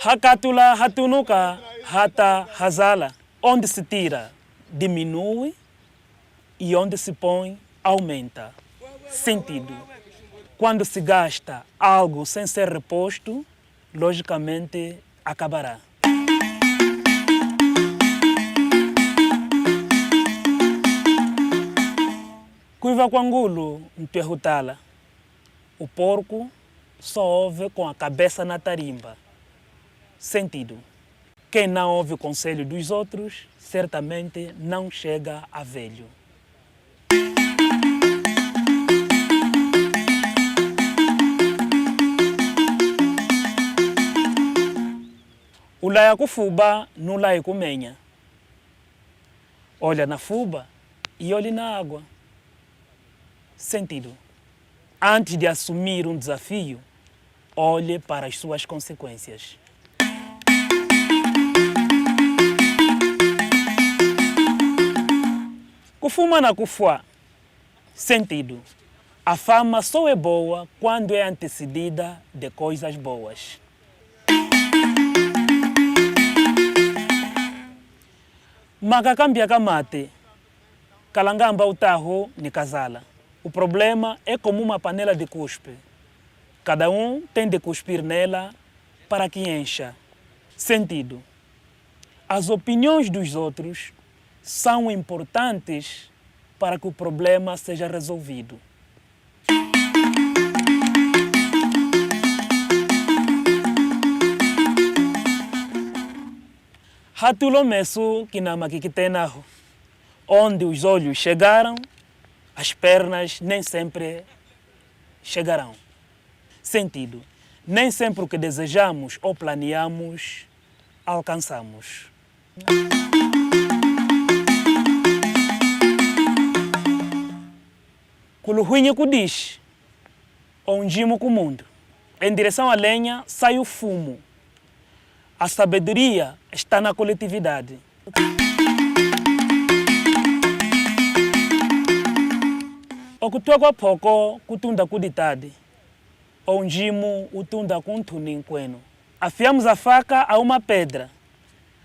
Hakatula hatunuka hata hazala. Onde se tira, diminui e onde se põe, aumenta. Sentido. Quando se gasta algo sem ser reposto, logicamente acabará. Cuiva quangulo, mperrutala. O porco só ouve com a cabeça na tarimba. Sentido. Quem não ouve o conselho dos outros, certamente não chega a velho. O laia com fuba, não laia com menha. Olha na fuba e olhe na água. Sentido. Antes de assumir um desafio, olhe para as suas consequências. Kufuma na kufua. Sentido. A fama só é boa quando é antecedida de coisas boas. Makakambia kamate. Kalangamba utaho ni kazala. O problema é como uma panela de cuspe. Cada um tem de cuspir nela para que encha. Sentido. As opiniões dos outros são importantes para que o problema seja resolvido. Hatulomesu kinamakikithenaho. Onde os olhos chegaram, as pernas nem sempre chegarão. Sentido. Nem sempre o que desejamos ou planeamos, alcançamos. Kuluhuinho kudish, onjimo com o mundo. Em direção à lenha sai o fumo. A sabedoria está na coletividade. O kutuagwa poko kutunda kuditade. Onjimo utunda kuntuninkweno. Afiamos a faca a uma pedra,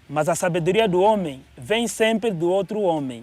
mas a sabedoria do homem vem sempre do outro homem.